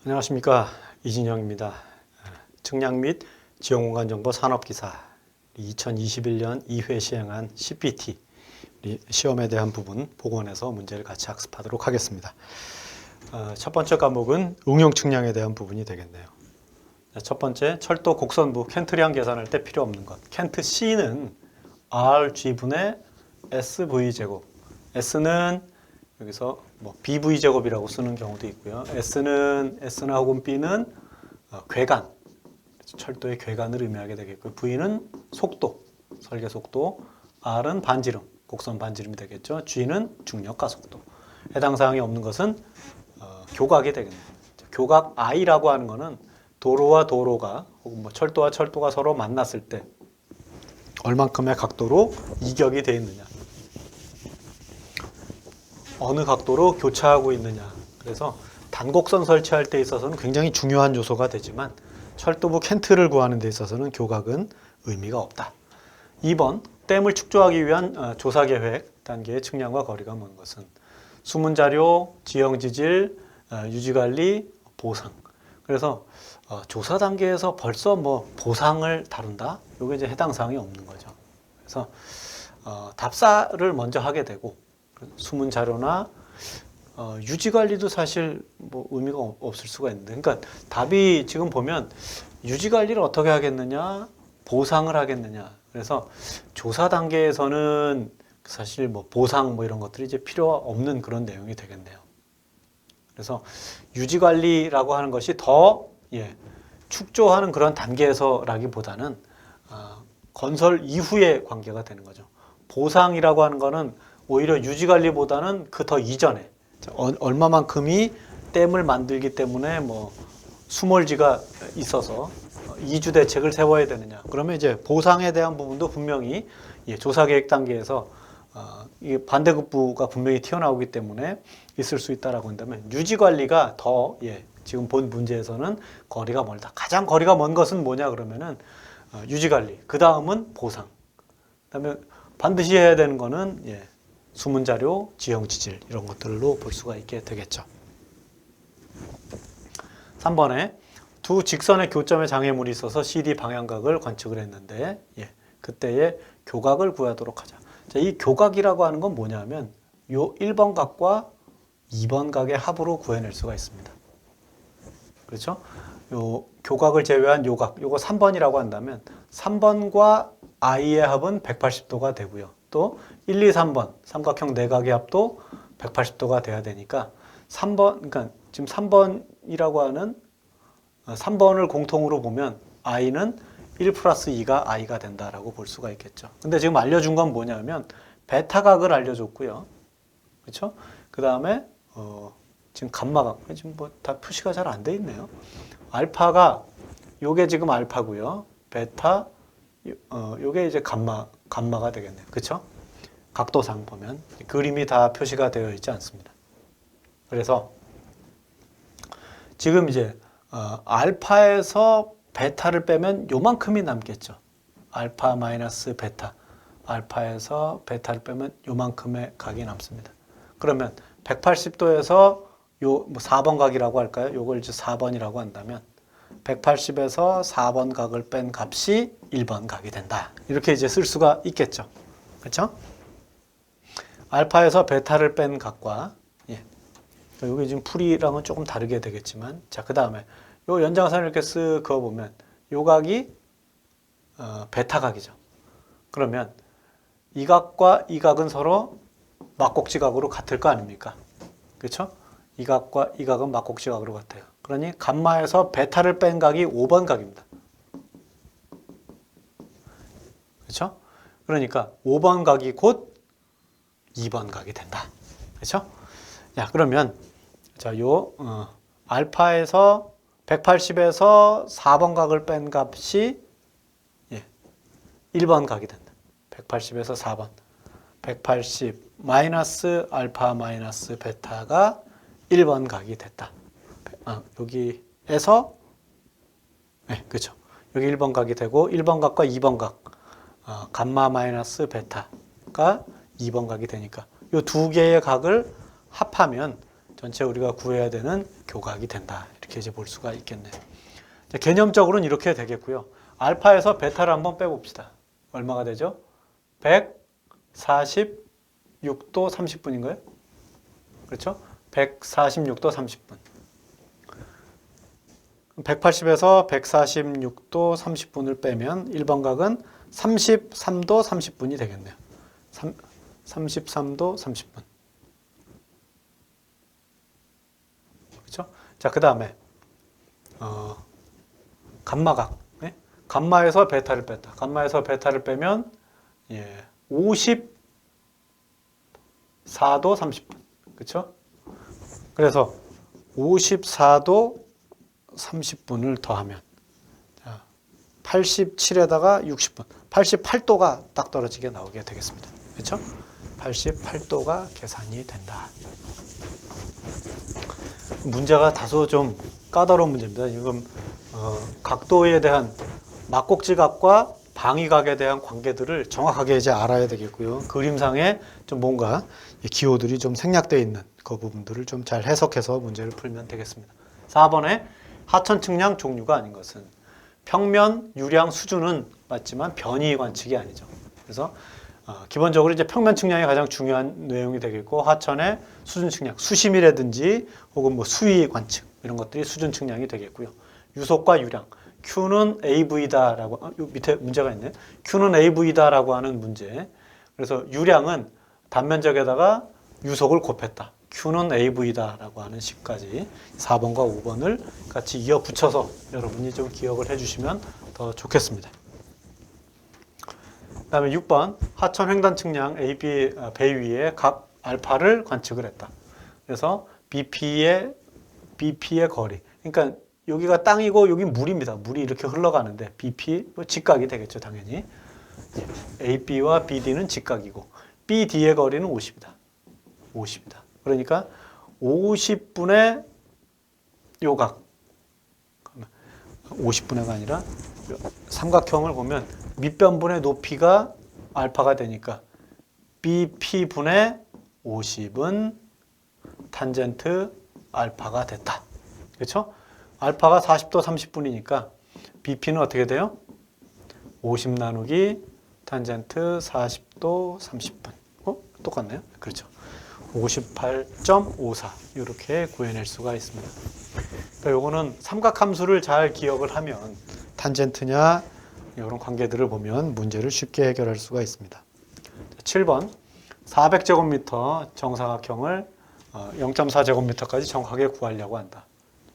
안녕하십니까, 이진영입니다. 측량 및 지형공간정보 산업기사 2021년 2회 시행한 CPT 시험에 대한 부분 복원해서 문제를 같이 학습하도록 하겠습니다. 첫 번째 과목은 응용 측량에 대한 부분이 되겠네요. 첫 번째, 철도 곡선부 켄트량 계산할 때 필요 없는 것. 켄트 C는 RG분의 SV제곱. S는 여기서 BV제곱이라고 쓰는 경우도 있고요. S나 혹은 B는 궤간, 철도의 궤간을 의미하게 되겠고요. V는 속도, 설계 속도, R은 반지름, 곡선 반지름이 되겠죠. G는 중력 가속도. 해당 사항이 없는 것은 교각이 되겠네요. 교각 I라고 하는 것은 도로와 도로가 혹은 철도와 철도가 서로 만났을 때 얼만큼의 각도로 이격이 되어 있느냐, 어느 각도로 교차하고 있느냐. 그래서 단곡선 설치할 때 있어서는 굉장히 중요한 요소가 되지만 철도부 켄트를 구하는 데 있어서는 교각은 의미가 없다. 2번, 댐을 축조하기 위한 조사계획 단계의 측량과 거리가 먼 것은 수문자료, 지형지질, 유지관리, 보상. 그래서 조사 단계에서 벌써 보상을 다룬다? 이게 이제 해당 사항이 없는 거죠. 그래서 답사를 먼저 하게 되고 수문 자료나 유지관리도 사실 의미가 없을 수가 있는데, 그러니까 답이 지금 보면 유지관리를 어떻게 하겠느냐, 보상을 하겠느냐. 그래서 조사 단계에서는 사실 보상 이런 것들이 이제 필요 없는 그런 내용이 되겠네요. 그래서 유지관리라고 하는 것이 더 축조하는 그런 단계에서라기보다는 건설 이후의 관계가 되는 거죠. 보상이라고 하는 거는 오히려 유지관리보다는 그 더 이전에 얼마만큼이 댐을 만들기 때문에 수몰지가 있어서 이주 대책을 세워야 되느냐. 그러면 이제 보상에 대한 부분도 분명히 조사계획 단계에서 반대급부가 분명히 튀어나오기 때문에 있을 수 있다라고 한다면, 유지관리가 더 지금 본 문제에서는 거리가 멀다. 가장 거리가 먼 것은 뭐냐 그러면은 유지관리. 그 다음은 보상. 그다음에 반드시 해야 되는 거는 수문자료, 지형지질 이런 것들로 볼 수가 있게 되겠죠. 3번에 두 직선의 교점에 장애물이 있어서 CD 방향각을 관측을 했는데 그때의 교각을 구하도록 하자. 자, 이 교각이라고 하는 건 뭐냐면 요 1번 각과 2번 각의 합으로 구해낼 수가 있습니다. 그렇죠? 요 교각을 제외한 요 각, 요거 3번이라고 한다면 3번과 I의 합은 180도가 되고요. 또 1, 2, 3번 삼각형 내각의 합도 180도가 돼야 되니까 3번, 그러니까 지금 3번이라고 하는 3번을 공통으로 보면 I는 1 플러스 2가 I가 된다라고 볼 수가 있겠죠. 근데 지금 알려준 건 뭐냐면 베타각을 알려줬고요. 그렇죠? 그 다음에 지금 감마각, 지금 다 표시가 잘 안 돼 있네요. 알파가 요게 지금 알파고요. 베타 요게 이제 감마가 되겠네요. 그렇죠? 각도상 보면 그림이 다 표시가 되어 있지 않습니다. 그래서 지금 이제 알파에서 베타를 빼면 요만큼이 남겠죠. 알파 마이너스 베타. 알파에서 베타를 빼면 요만큼의 각이 남습니다. 그러면 180도에서 요 4번 각이라고 할까요? 요걸 이제 4번이라고 한다면 180에서 4번 각을 뺀 값이 1번 각이 된다. 이렇게 이제 쓸 수가 있겠죠. 그렇죠? 알파에서 베타를 뺀 각과 여기 지금 풀이랑은 조금 다르게 되겠지만, 자, 그 다음에 요 연장선을 이렇게 쓱 그어보면 요 각이 베타 각이죠. 그러면 이 각과 이 각은 서로 막곡지각으로 같을 거 아닙니까? 그렇죠? 이 각과 이 각은 막곡지각으로 같아요. 그러니 감마에서 베타를 뺀 각이 5번 각입니다. 그렇죠? 그러니까 5번 각이 곧 2번 각이 된다. 그렇죠? 자, 그러면 자, 요 알파에서 180에서 4번 각을 뺀 값이 1번 각이 된다. 180에서 4번. 180 마이너스 알파 마이너스 베타가 1번 각이 됐다. 여기에서 그렇죠. 여기 1번 각이 되고 1번 각과 2번 각 감마 마이너스 베타가 2번 각이 되니까 이 두 개의 각을 합하면 전체 우리가 구해야 되는 교각이 된다. 이렇게 이렇게 이제 볼 수가 있겠네요. 개념적으로는 이렇게 되겠고요. 알파에서 베타를 한번 빼봅시다. 얼마가 되죠? 146도 30분인가요? 그렇죠? 146도 30분. 180에서 146도 30분을 빼면 1번 각은 33도 30분이 되겠네요. 33도 30분. 그렇죠? 자, 그 다음에 감마각. 네? 감마에서 베타를 뺐다. 감마에서 베타를 빼면 54도 30분. 그렇죠? 그래서 54도 30분을 더하면 87에다가 60분. 88도가 딱 떨어지게 나오게 되겠습니다. 그렇죠? 88도가 계산이 된다. 문제가 다소 좀 까다로운 문제입니다. 지금 각도에 대한 막곡지각과 방위각에 대한 관계들을 정확하게 이제 알아야 되겠고요. 그림상에 좀 뭔가 기호들이 좀 생략되어 있는 그 부분들을 좀 잘 해석해서 문제를 풀면 되겠습니다. 4번에 하천 측량 종류가 아닌 것은 평면 유량 수준은 맞지만 변이 관측이 아니죠. 그래서 기본적으로 이제 평면 측량이 가장 중요한 내용이 되겠고 하천의 수준 측량, 수심이라든지 혹은 뭐 수위 관측 이런 것들이 수준 측량이 되겠고요. 유속과 유량, Q는 AV다라고 밑에 문제가 있네. Q는 AV다라고 하는 문제. 그래서 유량은 단면적에다가 유속을 곱했다. Q는 AV다라고 하는 식까지 4번과 5번을 같이 이어 붙여서 여러분이 좀 기억을 해주시면 더 좋겠습니다. 그 다음에 6번 하천 횡단 측량 AB 배 위에 각 알파를 관측을 했다. 그래서 BP의 거리. 그러니까 여기가 땅이고 여기 물입니다. 물이 이렇게 흘러가는데 BP 직각이 되겠죠, 당연히. AB와 BD는 직각이고 BD의 거리는 50이다. 50이다. 그러니까 50분의 요각. 50분의가 아니라 삼각형을 보면 밑변분의 높이가 알파가 되니까 BP분의 50은 탄젠트 알파가 됐다. 그렇죠? 알파가 40도 30분이니까 BP는 어떻게 돼요? 50 나누기 탄젠트 40도 30분. 똑같네요. 그렇죠. 58.54 이렇게 구해낼 수가 있습니다. 그러니까 요거는 삼각함수를 잘 기억을 하면 탄젠트냐 이런 관계들을 보면 문제를 쉽게 해결할 수가 있습니다. 7번 400제곱미터 정사각형을 0.4제곱미터까지 정확하게 구하려고 한다.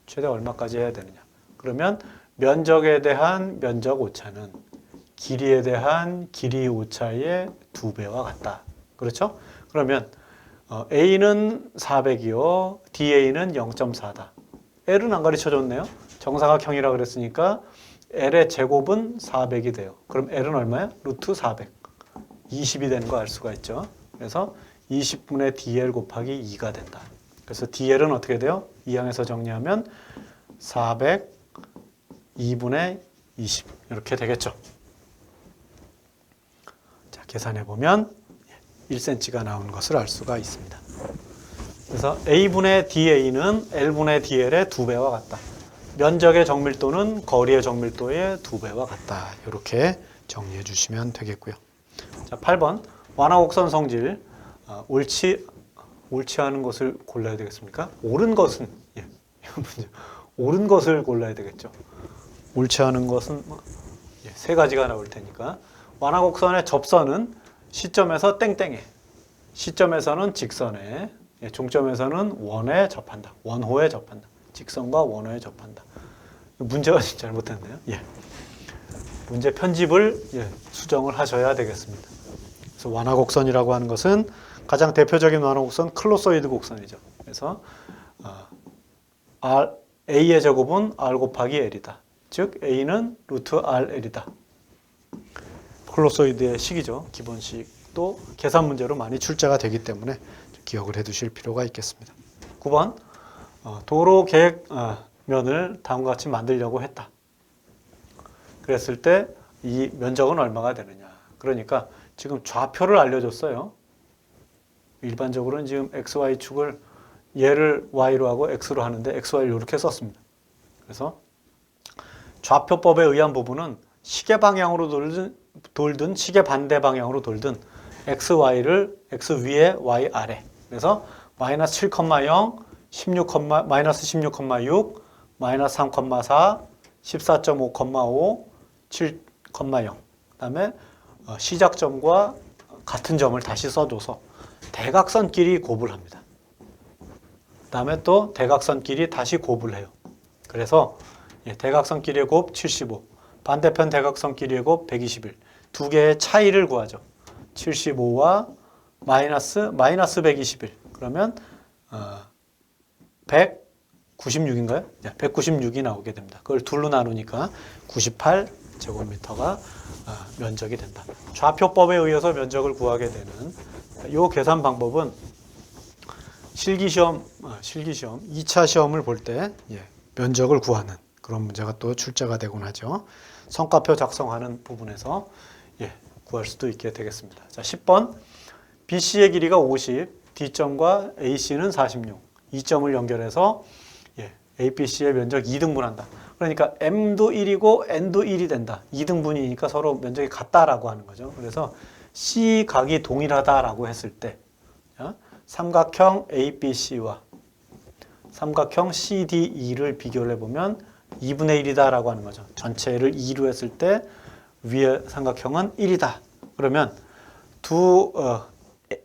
최대 얼마까지 해야 되느냐. 그러면 면적에 대한 면적 오차는 길이에 대한 길이 오차의 2배와 같다. 그렇죠? 그러면 A는 400이요. DA는 0.4다. L은 안 가르쳐줬네요. 정사각형이라 그랬으니까 L의 제곱은 400이 돼요. 그럼 L은 얼마야? 루트 400. 20이 되는 거 알 수가 있죠. 그래서 20분의 DL 곱하기 2가 된다. 그래서 DL은 어떻게 돼요? 이항에서 정리하면 400 2분의 20 이렇게 되겠죠. 자, 계산해 보면 1cm가 나오는 것을 알 수가 있습니다. 그래서 A분의 DA는 L분의 DL의 2배와 같다. 면적의 정밀도는 거리의 정밀도의 2배와 같다. 이렇게 정리해 주시면 되겠고요. 자, 8번 완화곡선 성질 옳지 않은 것을 골라야 되겠습니까? 옳은 것은 옳은 것을 골라야 되겠죠. 옳지 않은 것은 세 가지가 나올 테니까 완화곡선의 접선은 시점에서 땡땡에, 시점에서는 직선에, 종점에서는 원에 접한다. 원호에 접한다. 직선과 원호에 접한다. 문제가 잘못됐네요. 문제 편집을 수정을 하셔야 되겠습니다. 그래서 완화곡선이라고 하는 것은 가장 대표적인 완화곡선 클로소이드 곡선이죠. 그래서 A의 제곱은 R 곱하기 L이다. 즉 A는 루트 RL이다. 클로소이드의 식이죠. 기본식도 계산 문제로 많이 출제가 되기 때문에 기억을 해두실 필요가 있겠습니다. 9번 도로 계획면을 다음과 같이 만들려고 했다. 그랬을 때 이 면적은 얼마가 되느냐. 그러니까 지금 좌표를 알려줬어요. 일반적으로는 지금 XY축을 얘를 Y로 하고 X로 하는데 XY를 이렇게 썼습니다. 그래서 좌표법에 의한 부분은 시계 방향으로 돌든 시계 반대 방향으로 돌든 xy를 x 위에 y 아래. 그래서 마이너스 7,0, 16, 마이너스 16,6, 마이너스 3,4, 14.5,5, 7,0. 그다음에 시작점과 같은 점을 다시 써줘서 대각선끼리 곱을 합니다. 그다음에 또 대각선끼리 다시 곱을 해요. 그래서 대각선끼리의 곱 75, 반대편 대각선끼리의 곱 121. 두 개의 차이를 구하죠. 75와 마이너스 121. 그러면 196인가요? 196이 나오게 됩니다. 그걸 둘로 나누니까 98제곱미터가 면적이 된다. 좌표법에 의해서 면적을 구하게 되는 이 계산 방법은 실기시험 2차 시험을 볼 때 면적을 구하는 그런 문제가 또 출제가 되곤 하죠. 성과표 작성하는 부분에서 구할 수도 있게 되겠습니다. 자, 10번 BC의 길이가 50, D점과 AC는 46. 이 점을 연결해서 ABC의 면적 2등분한다. 그러니까 M도 1이고 N도 1이 된다. 2등분이니까 서로 면적이 같다라고 하는 거죠. 그래서 C각이 동일하다라고 했을 때 삼각형 ABC와 삼각형 CDE를 비교를 해보면 2분의 1이다라고 하는 거죠. 전체를 2로 했을 때 위의 삼각형은 1이다. 그러면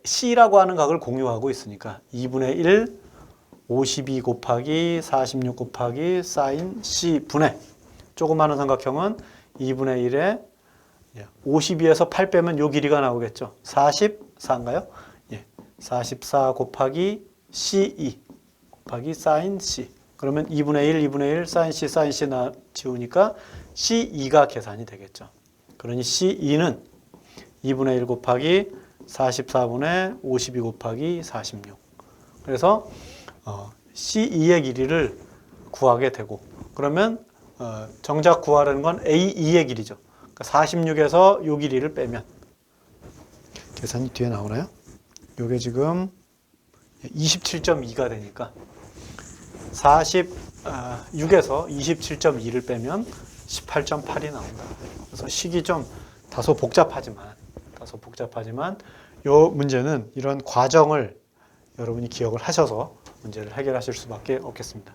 C라고 하는 각을 공유하고 있으니까 2분의 1, 52 곱하기 46 곱하기 사인 C분의 조그마한 삼각형은 2분의 1에 52에서 8 빼면 요 길이가 나오겠죠. 44인가요? 44 곱하기 C2 곱하기 사인 C. 그러면 2분의 1, 2분의 1, 사인 C 지우니까 C2가 계산이 되겠죠. 그러니 C2는 2분의 1 곱하기 44분의 52 곱하기 46. 그래서 C2의 길이를 구하게 되고 그러면 정작 구하려는 건 A2의 길이죠. 그러니까 46에서 요 길이를 빼면 계산이 뒤에 나오나요? 요게 지금 27.2가 되니까 46에서 27.2를 빼면 18.8이 나온다. 그래서 식이 좀 다소 복잡하지만 요 문제는 이런 과정을 여러분이 기억을 하셔서 문제를 해결하실 수밖에 없겠습니다.